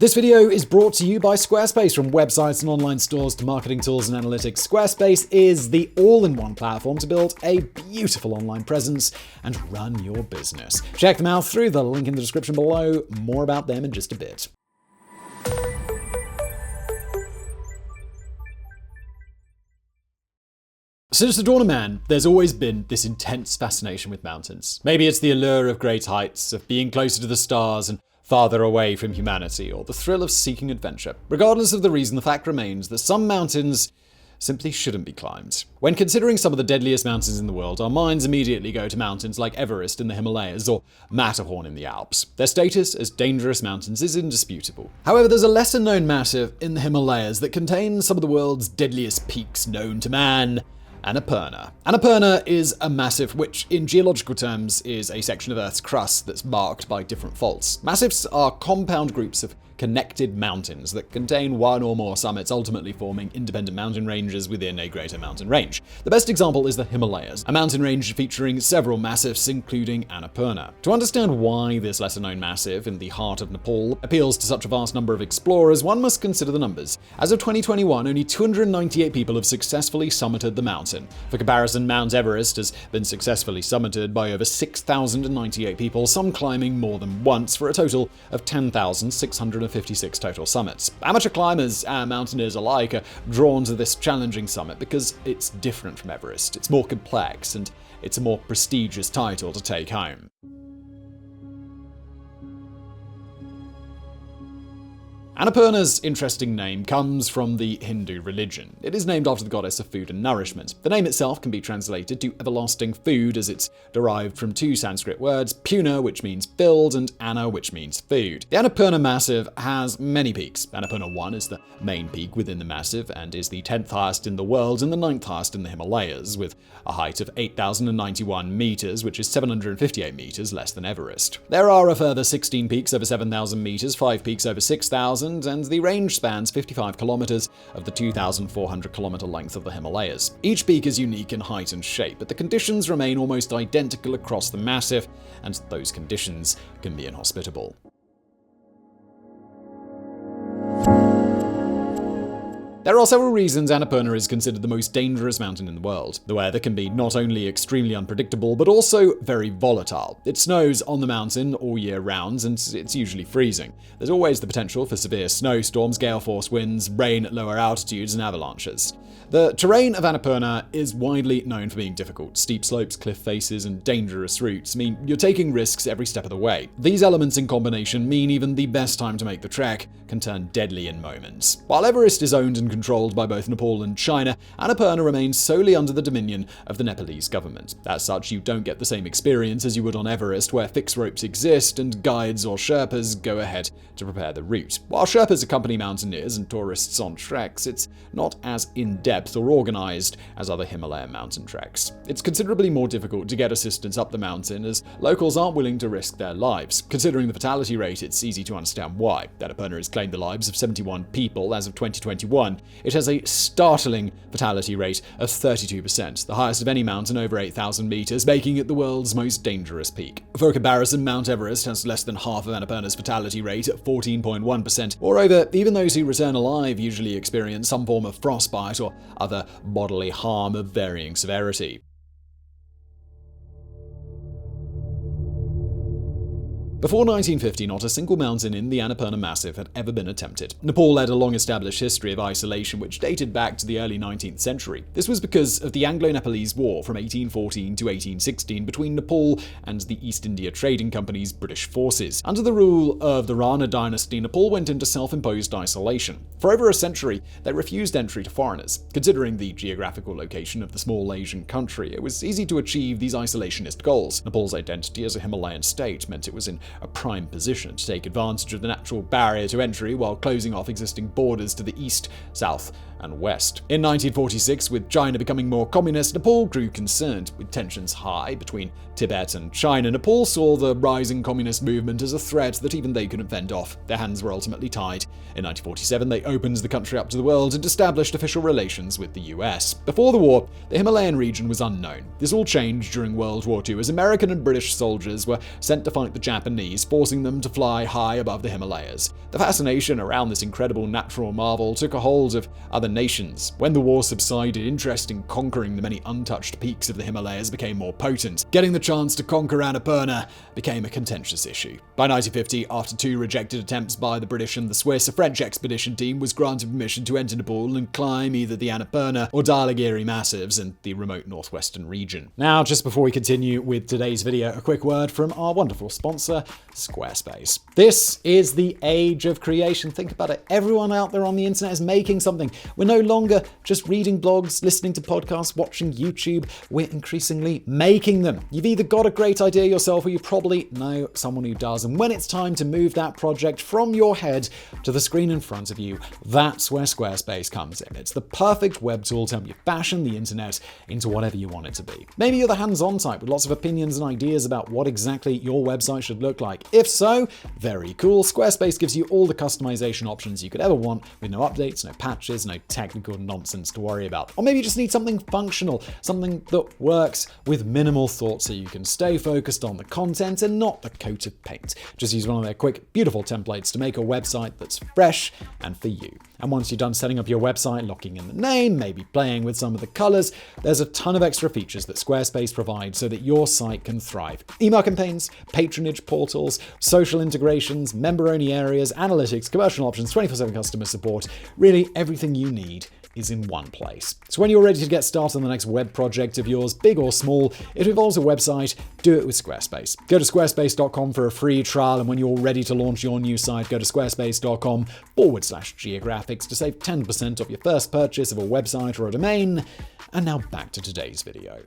This video is brought to you by Squarespace. From websites and online stores to marketing tools and analytics, Squarespace is the all-in-one platform to build a beautiful online presence and run your business. Check them out through the link in the description below. More about them in just a bit. Since the dawn of man, there's always been this intense fascination with mountains. Maybe it's the allure of great heights, of being closer to the stars and farther away from humanity, or the thrill of seeking adventure. Regardless of the reason, the fact remains that some mountains simply shouldn't be climbed. When considering some of the deadliest mountains in the world, our minds immediately go to mountains like Everest in the Himalayas or Matterhorn in the Alps. Their status as dangerous mountains is indisputable. However, there's a lesser-known massif in the Himalayas that contains some of the world's deadliest peaks known to man: Annapurna. Annapurna is a massif which, in geological terms, is a section of Earth's crust that's marked by different faults. Massifs are compound groups of connected mountains that contain one or more summits, ultimately forming independent mountain ranges within a greater mountain range. The best example is the Himalayas, a mountain range featuring several massifs, including Annapurna. To understand why this lesser-known massif in the heart of Nepal appeals to such a vast number of explorers, one must consider the numbers. As of 2021, only 298 people have successfully summited the mountain. For comparison, Mount Everest has been successfully summited by over 6,098 people, some climbing more than once, for a total of 10,656 total summits. Amateur climbers and mountaineers alike are drawn to this challenging summit because it's different from Everest, it's more complex, and it's a more prestigious title to take home. Annapurna's interesting name comes from the Hindu religion. It is named after the goddess of food and nourishment. The name itself can be translated to everlasting food, as it's derived from two Sanskrit words: Puna, which means filled, and Anna, which means food. The Annapurna Massif has many peaks. Annapurna 1 is the main peak within the massif and is the 10th highest in the world and the 9th highest in the Himalayas, with a height of 8,091 meters, which is 758 meters less than Everest. There are a further 16 peaks over 7,000 meters, 5 peaks over 6,000, and the range spans 55 kilometers of the 2,400 kilometer length of the Himalayas. Each peak is unique in height and shape, but the conditions remain almost identical across the massif, and those conditions can be inhospitable. There are several reasons Annapurna is considered the most dangerous mountain in the world. The weather can be not only extremely unpredictable, but also very volatile. It snows on the mountain all year round, and it's usually freezing. There's always the potential for severe snowstorms, gale-force winds, rain at lower altitudes, and avalanches. The terrain of Annapurna is widely known for being difficult. Steep slopes, cliff faces, and dangerous routes mean you're taking risks every step of the way. These elements in combination mean even the best time to make the trek can turn deadly in moments. While Everest is owned and controlled by both Nepal and China, Annapurna remains solely under the dominion of the Nepalese government. As such, you don't get the same experience as you would on Everest, where fixed ropes exist and guides or Sherpas go ahead to prepare the route. While Sherpas accompany mountaineers and tourists on treks, it's not as in-depth or organized as other Himalayan mountain treks. It's considerably more difficult to get assistance up the mountain, as locals aren't willing to risk their lives. Considering the fatality rate, it's easy to understand why. Annapurna has claimed the lives of 71 people as of 2021. It has a startling fatality rate of 32%, the highest of any mountain over 8,000 meters, making it the world's most dangerous peak. For comparison, Mount Everest has less than half of Annapurna's fatality rate at 14.1%. Moreover, even those who return alive usually experience some form of frostbite or other bodily harm of varying severity. Before 1950, not a single mountain in the Annapurna Massif had ever been attempted. Nepal led a long-established history of isolation which dated back to the early 19th century. This was because of the Anglo-Nepalese War from 1814 to 1816 between Nepal and the East India Trading Company's British forces. Under the rule of the Rana dynasty, Nepal went into self-imposed isolation. For over a century, they refused entry to foreigners. Considering the geographical location of the small Asian country, it was easy to achieve these isolationist goals. Nepal's identity as a Himalayan state meant it was in a prime position to take advantage of the natural barrier to entry while closing off existing borders to the east, south, and west. In 1946, with China becoming more communist, Nepal grew concerned. With tensions high between Tibet and China, Nepal saw the rising communist movement as a threat that even they couldn't fend off. Their hands were ultimately tied. In 1947, they opened the country up to the world and established official relations with the US. Before the war, the Himalayan region was unknown. This all changed during World War II as American and British soldiers were sent to fight the Japanese Japanese, forcing them to fly high above the Himalayas. The fascination around this incredible natural marvel took a hold of other nations. When the war subsided, interest in conquering the many untouched peaks of the Himalayas became more potent. Getting the chance to conquer Annapurna became a contentious issue. By 1950, after 2 rejected attempts by the British and the Swiss, a French expedition team was granted permission to enter Nepal and climb either the Annapurna or Dhaulagiri massives in the remote northwestern region. Now, just before we continue with today's video, a quick word from our wonderful sponsor, Squarespace. This is the age of creation. Think about it. Everyone out there on the internet is making something. We're no longer just reading blogs, listening to podcasts, watching YouTube. We're increasingly making them. You've either got a great idea yourself or you probably know someone who does. And when it's time to move that project from your head to the screen in front of you, that's where Squarespace comes in. It's the perfect web tool to help you fashion the internet into whatever you want it to be. Maybe you're the hands-on type with lots of opinions and ideas about what exactly your website should look like. If so, very cool. Squarespace gives you all the customization options you could ever want with no updates, no patches, no technical nonsense to worry about. Or maybe you just need something functional, something that works with minimal thought so you can stay focused on the content and not the coat of paint. Just use one of their quick, beautiful templates to make a website that's fresh and for you. And once you're done setting up your website, locking in the name, maybe playing with some of the colors, there's a ton of extra features that Squarespace provides so that your site can thrive. Email campaigns, patronage portals, social integrations, member-only areas, analytics, commercial options, 24/7 customer support, really everything you need is in one place. So when you're ready to get started on the next web project of yours, big or small, if it involves a website, do it with Squarespace. Go to squarespace.com for a free trial, and when you're ready to launch your new site, go to squarespace.com/geographics to save 10% off your first purchase of a website or a domain. And now back to today's video.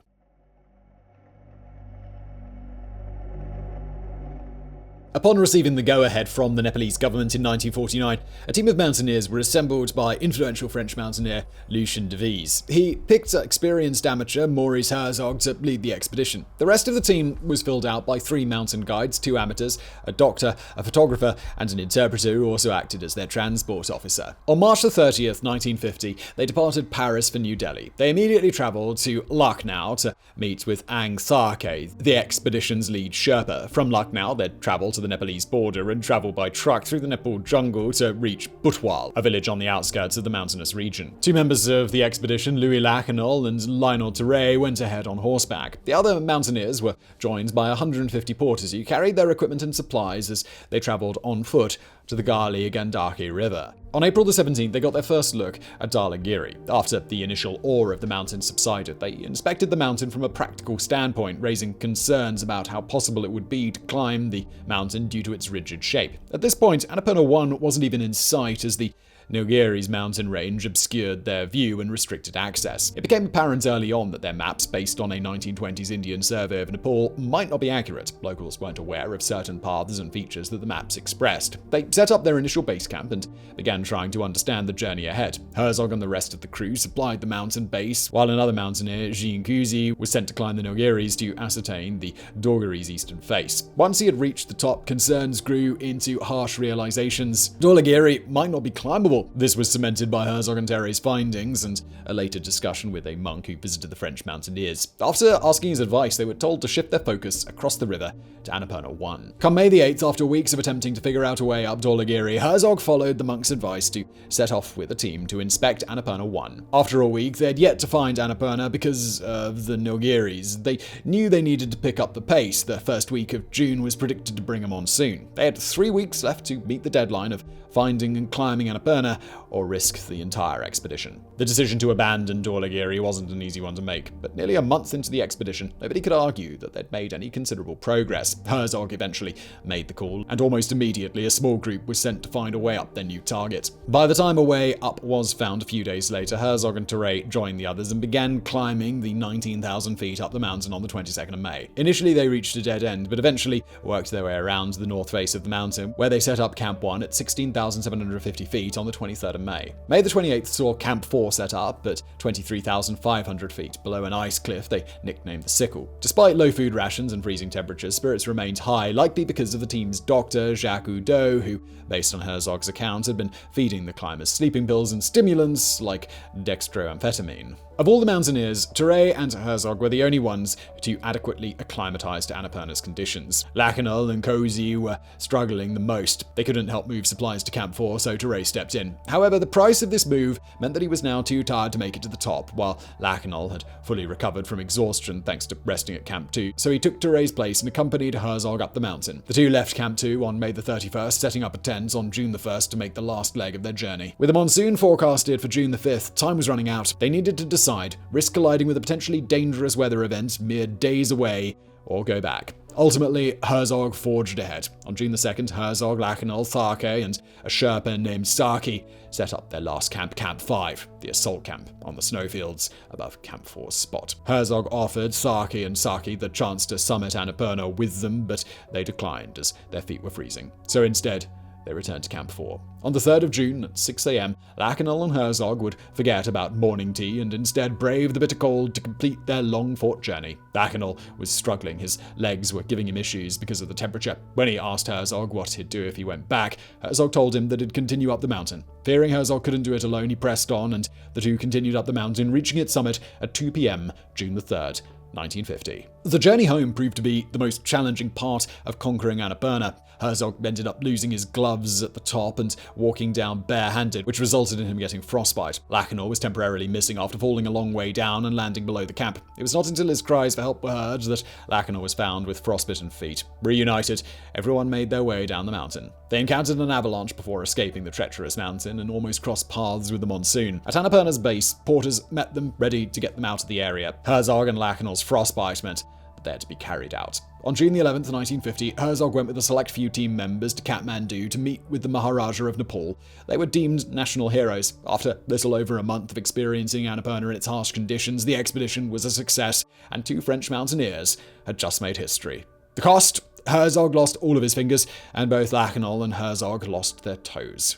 Upon receiving the go-ahead from the Nepalese government in 1949, a team of mountaineers were assembled by influential French mountaineer Lucien Devies. He picked experienced amateur Maurice Herzog to lead the expedition. The rest of the team was filled out by 3 mountain guides, 2 amateurs, a doctor, a photographer, and an interpreter who also acted as their transport officer. On March 30th, 1950, they departed Paris for New Delhi. They immediately travelled to Lucknow to meet with Ang Tharkay, the expedition's lead Sherpa. From Lucknow, they'd travel to the Nepalese border and travel by truck through the Nepal jungle to reach Butwal, a village on the outskirts of the mountainous region. 2 members of the expedition, Lionel and Lionel Terray, went ahead on horseback. The other mountaineers were joined by 150 porters who carried their equipment and supplies as they travelled on foot to the Gali-Gandaki River. On April the 17th, they got their first look at Dhaulagiri. After the initial awe of the mountain subsided, they inspected the mountain from a practical standpoint, raising concerns about how possible it would be to climb the mountain due to its rigid shape. At this point, Annapurna 1 wasn't even in sight as the Dhaulagiri's mountain range obscured their view and restricted access. It became apparent early on that their maps, based on a 1920s Indian survey of Nepal, might not be accurate. Locals weren't aware of certain paths and features that the maps expressed. They set up their initial base camp and began trying to understand the journey ahead. Herzog and the rest of the crew supplied the mountain base, while another mountaineer, Couzy, was sent to climb the Dhaulagiris to ascertain the Dhaulagiri's eastern face. Once he had reached the top, concerns grew into harsh realizations. Dhaulagiri might not be climbable. This was cemented by Herzog and Terray's findings and a later discussion with a monk who visited the French mountaineers. After asking his advice, they were told to shift their focus across the river to Annapurna 1. Come May the 8th, after weeks of attempting to figure out a way up Dhaulagiri, Herzog followed the monk's advice to set off with a team to inspect Annapurna 1. After a week, they had yet to find Annapurna because of the Dhaulagiris. They knew they needed to pick up the pace. The first week of June was predicted to bring a monsoon. They had 3 weeks left to meet the deadline of finding and climbing Annapurna or risk the entire expedition. The decision to abandon Dhaulagiri wasn't an easy one to make, but nearly a month into the expedition, nobody could argue that they'd made any considerable progress. Herzog eventually made the call, and almost immediately a small group was sent to find a way up their new target. By the time a way up was found a few days later, Herzog and Terray joined the others and began climbing the 19,000 feet up the mountain on the 22nd of May. Initially they reached a dead end, but eventually worked their way around the north face of the mountain, where they set up Camp 1 at 16,750 feet on the 23rd of May. May the 28th saw Camp 4 set up at 23,500 feet below an ice cliff they nicknamed the Sickle. Despite low food rations and freezing temperatures, spirits remained high, likely because of the team's doctor, Jacques Oudot, who, based on Herzog's account, had been feeding the climbers sleeping pills and stimulants like Dextroamphetamine. Of all the mountaineers, Terray and Herzog were the only ones to adequately acclimatize to Annapurna's conditions. Lionel and Couzy were struggling the most. They couldn't help move supplies to Camp 4, so Terray stepped in. However, the price of this move meant that he was now too tired to make it to the top, while Lionel had fully recovered from exhaustion thanks to resting at Camp 2, so he took Terray's place and accompanied Herzog up the mountain. The two left Camp 2 on May the 31st, setting up a tent on June the 1st to make the last leg of their journey. With a monsoon forecasted for June the 5th, time was running out. They needed to decide, risk colliding with a potentially dangerous weather event mere days away, or go back. Ultimately, Herzog forged ahead. On June the 2nd, Herzog, Lionel, Tharkay, and a Sherpa named Sarki set up their last camp, Camp 5, the assault camp, on the snowfields above Camp 4's spot. Herzog offered Sarki and Sarki the chance to summit Annapurna with them, but they declined as their feet were freezing. So instead, they returned to Camp 4. On the 3rd of June at 6 a.m., Lionel and Herzog would forget about morning tea and instead brave the bitter cold to complete their long-fought journey. Lionel was struggling. His legs were giving him issues because of the temperature. When he asked Herzog what he'd do if he went back, Herzog told him that he'd continue up the mountain. Fearing Herzog couldn't do it alone, he pressed on, and the two continued up the mountain, reaching its summit at 2 p.m., June the 3rd. 1950. The journey home proved to be the most challenging part of conquering Annapurna. Herzog ended up losing his gloves at the top and walking down barehanded, which resulted in him getting frostbite. Lionel was temporarily missing after falling a long way down and landing below the camp. It was not until his cries for help were heard that Lionel was found with frostbitten feet. Reunited, everyone made their way down the mountain. They encountered an avalanche before escaping the treacherous mountain and almost crossed paths with the monsoon. At Annapurna's base, porters met them, ready to get them out of the area. Herzog and Lionel's frostbite meant that they had to be carried out. On June the 11th, 1950, Herzog went with a select few team members to Kathmandu to meet with the Maharajah of Nepal. They were deemed national heroes. After little over a month of experiencing Annapurna in its harsh conditions, the expedition was a success, and two French mountaineers had just made history. The cost? Herzog lost all of his fingers, and both Lionel and Herzog lost their toes.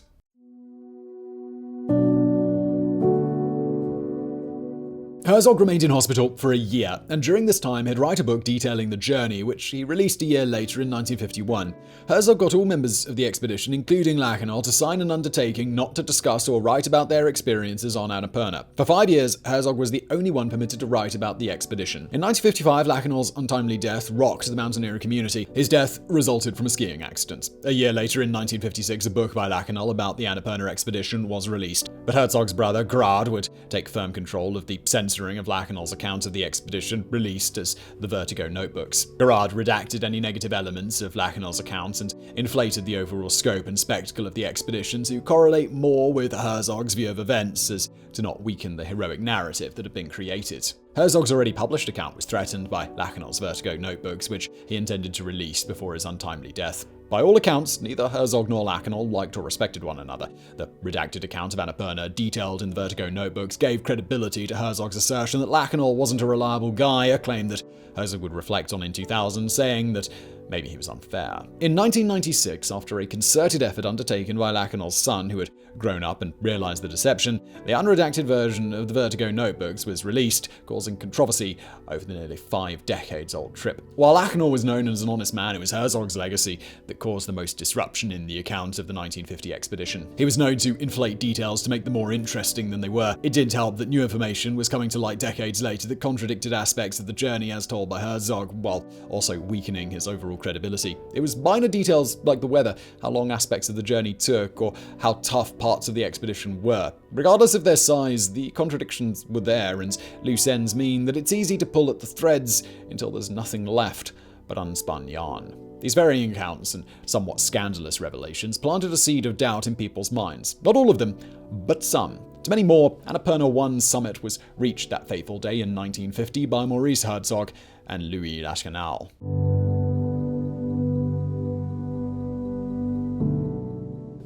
Herzog remained in hospital for a year, and during this time he'd write a book detailing the journey, which he released a year later in 1951. Herzog got all members of the expedition, including Lionel, to sign an undertaking not to discuss or write about their experiences on Annapurna. For 5 years, Herzog was the only one permitted to write about the expedition. In 1955, Lionel's untimely death rocked the mountaineering community. His death resulted from a skiing accident. A year later, in 1956, a book by Lionel about the Annapurna expedition was released. But Herzog's brother, Gerard, would take firm control of the censoring of Lionel's account of the expedition, released as the Vertigo Notebooks. Gerard redacted any negative elements of Lionel's account and inflated the overall scope and spectacle of the expedition to correlate more with Herzog's view of events as to not weaken the heroic narrative that had been created. Herzog's already published account was threatened by Lionel's Vertigo Notebooks, which he intended to release before his untimely death. By all accounts, neither Herzog nor Lionel liked or respected one another. The redacted account of Annapurna, detailed in the Vertigo Notebooks, gave credibility to Herzog's assertion that Lionel wasn't a reliable guy, a claim that Herzog would reflect on in 2000, saying that maybe he was unfair. In 1996, after a concerted effort undertaken by Lionel's son, who had grown up and realized the deception, the unredacted version of the Vertigo Notebooks was released, causing controversy over the nearly 5 decades old trip. While Lionel was known as an honest man, it was Herzog's legacy that caused the most disruption in the account of the 1950 expedition. He was known to inflate details to make them more interesting than they were. It didn't help that new information was coming to light decades later that contradicted aspects of the journey as told by Herzog, while also weakening his overall credibility. It was minor details like the weather, how long aspects of the journey took, or how tough parts of the expedition were. Regardless of their size, the contradictions were there, and loose ends mean that it's easy to pull at the threads until there's nothing left but unspun yarn. These varying accounts and somewhat scandalous revelations planted a seed of doubt in people's minds. Not all of them, but some. To many more, Annapurna 1's summit was reached that fateful day in 1950 by Maurice Herzog and Louis Lachenal.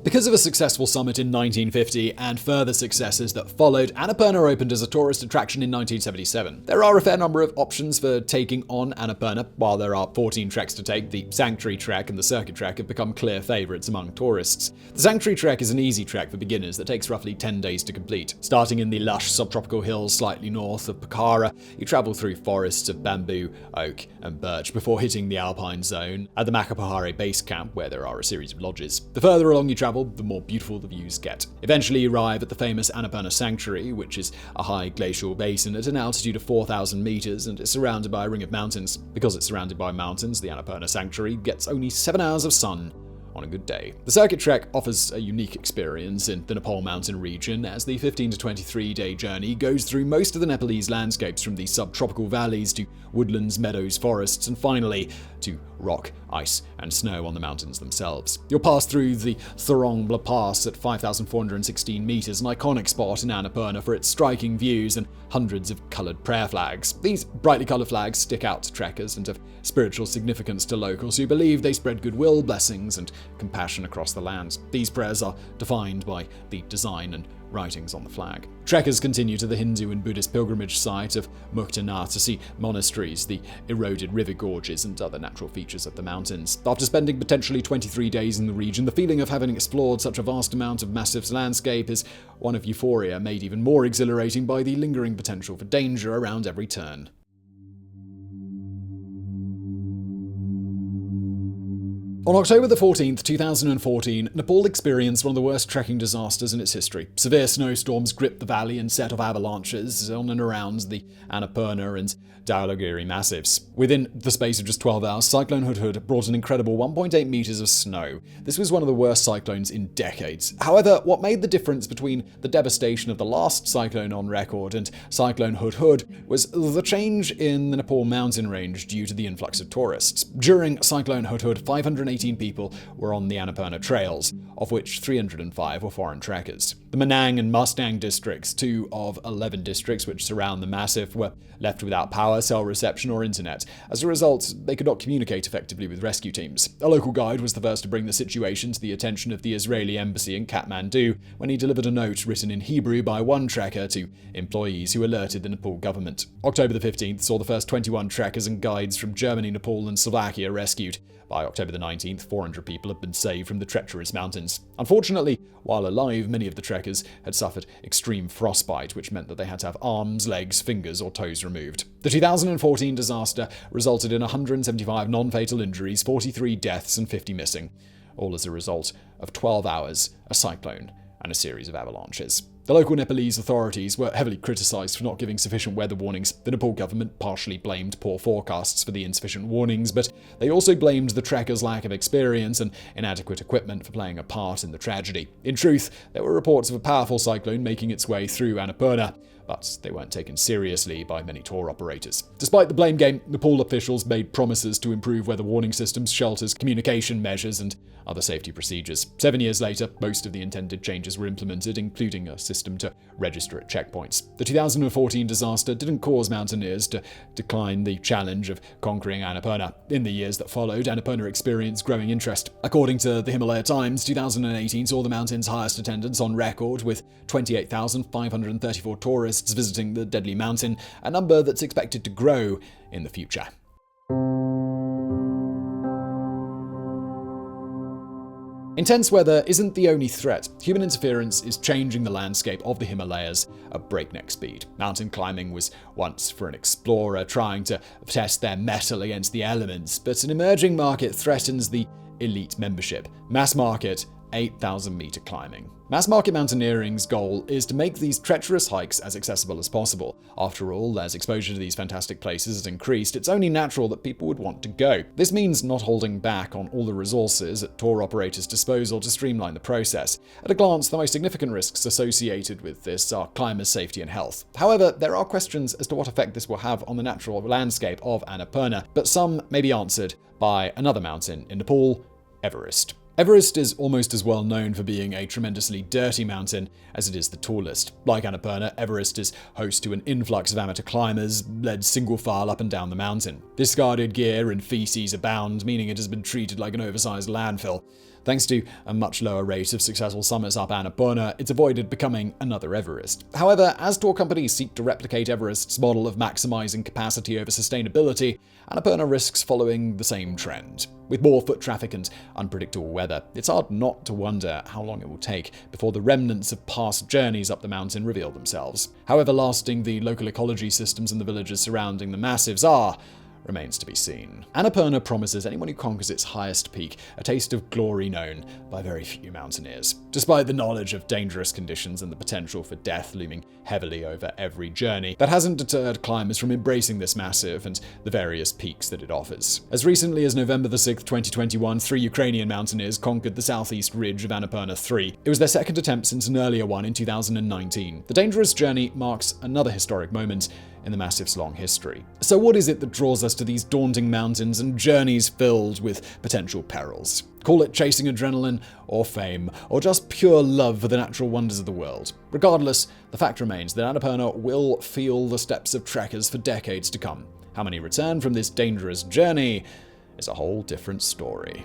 Because of a successful summit in 1950 and further successes that followed, Annapurna opened as a tourist attraction in 1977. There are a fair number of options for taking on Annapurna. While there are 14 treks to take, the Sanctuary Trek and the Circuit Trek have become clear favorites among tourists. The Sanctuary Trek is an easy trek for beginners that takes roughly 10 days to complete. Starting in the lush subtropical hills slightly north of Pokhara, you travel through forests of bamboo, oak, and birch before hitting the alpine zone at the Machapuchare base camp, where there are a series of lodges. The further along you travel, travel, the more beautiful the views get. Eventually you arrive at the famous Annapurna Sanctuary, which is a high glacial basin at an altitude of 4,000 meters and is surrounded by a ring of mountains. Because it's surrounded by mountains, the Annapurna Sanctuary gets only 7 hours of sun on a good day. The circuit trek offers a unique experience in the Nepal mountain region, as the 15 to 23 day journey goes through most of the Nepalese landscapes, from the subtropical valleys to woodlands, meadows, forests, and finally to rock, ice, and snow on the mountains themselves. You'll pass through the Thorung La Pass at 5,416 meters, an iconic spot in Annapurna for its striking views and hundreds of colored prayer flags. These brightly colored flags stick out to trekkers and have spiritual significance to locals who believe they spread goodwill, blessings, and compassion across the lands. These prayers are defined by the design and writings on the flag. Trekkers continue to the Hindu and Buddhist pilgrimage site of Muktinath to see monasteries, the eroded river gorges, and other natural features of the mountains. After spending potentially 23 days in the region, the feeling of having explored such a vast amount of massive landscape is one of euphoria, made even more exhilarating by the lingering potential for danger around every turn. On October 14, 2014, Nepal experienced one of the worst trekking disasters in its history. Severe snowstorms gripped the valley and set off avalanches on and around the Annapurna and Dhaulagiri massifs. Within the space of just 12 hours, Cyclone Hudhud brought an incredible 1.8 meters of snow. This was one of the worst cyclones in decades. However, what made the difference between the devastation of the last cyclone on record and Cyclone Hudhud was the change in the Nepal mountain range due to the influx of tourists. During Cyclone Hudhud, 518 people were on the Annapurna trails, of which 305 were foreign trekkers. The Manang and Mustang districts, 2 of 11 districts which surround the massif, were left without power, cell reception, or internet. As a result, they could not communicate effectively with rescue teams. A local guide was the first to bring the situation to the attention of the Israeli embassy in Kathmandu when he delivered a note written in Hebrew by one trekker to employees who alerted the Nepal government. October the 15th saw the first 21 trekkers and guides from Germany, Nepal, and Slovakia rescued. By October the 19th, 400 people had been saved from the treacherous mountains. Unfortunately, while alive, many of the trekkers had suffered extreme frostbite, which meant that they had to have arms, legs, fingers, or toes removed. The 2014 disaster resulted in 175 non-fatal injuries, 43 deaths, and 50 missing, all as a result of 12 hours, a cyclone, and a series of avalanches. The local Nepalese authorities were heavily criticized for not giving sufficient weather warnings. The Nepal government partially blamed poor forecasts for the insufficient warnings, but they also blamed the trekkers' lack of experience and inadequate equipment for playing a part in the tragedy. In truth, there were reports of a powerful cyclone making its way through Annapurna, but they weren't taken seriously by many tour operators. Despite the blame game, Nepal officials made promises to improve weather warning systems, shelters, communication measures, and other safety procedures. 7 years later, most of the intended changes were implemented, including a system to register at checkpoints. The 2014 disaster didn't cause mountaineers to decline the challenge of conquering Annapurna. In the years that followed, Annapurna experienced growing interest. According to the Himalaya Times, 2018 saw the mountain's highest attendance on record, with 28,534 tourists visiting the deadly mountain, a number that's expected to grow in the future. Intense weather isn't the only threat. Human interference is changing the landscape of the Himalayas at breakneck speed. Mountain climbing was once for an explorer trying to test their mettle against the elements, but an emerging market threatens the elite membership. Mass market 8,000-meter climbing. Mass market mountaineering's goal is to make these treacherous hikes as accessible as possible. After all, as exposure to these fantastic places has increased, it's only natural that people would want to go. This means not holding back on all the resources at tour operators' disposal to streamline the process. At a glance, the most significant risks associated with this are climbers' safety and health. However, there are questions as to what effect this will have on the natural landscape of Annapurna, but some may be answered by another mountain in Nepal, Everest. Everest is almost as well known for being a tremendously dirty mountain as it is the tallest. Like Annapurna, Everest is host to an influx of amateur climbers, led single file up and down the mountain. Discarded gear and feces abound, meaning it has been treated like an oversized landfill. Thanks to a much lower rate of successful summits up Annapurna, it's avoided becoming another Everest. However, as tour companies seek to replicate Everest's model of maximizing capacity over sustainability, Annapurna risks following the same trend. With more foot traffic and unpredictable weather, it's hard not to wonder how long it will take before the remnants of past journeys up the mountain reveal themselves. However lasting the local ecology systems in the villages surrounding the massives are, remains to be seen. Annapurna promises anyone who conquers its highest peak a taste of glory known by very few mountaineers. Despite the knowledge of dangerous conditions and the potential for death looming heavily over every journey, that hasn't deterred climbers from embracing this massive and the various peaks that it offers. As recently as November 6, 2021, 3 Ukrainian mountaineers conquered the southeast ridge of Annapurna 3. It was their second attempt since an earlier one in 2019. The dangerous journey marks another historic moment in the massive's long history. So what is it that draws us to these daunting mountains and journeys filled with potential perils? Call it chasing adrenaline, or fame, or just pure love for the natural wonders of the world. Regardless, the fact remains that Annapurna will feel the steps of trekkers for decades to come. How many return from this dangerous journey is a whole different story.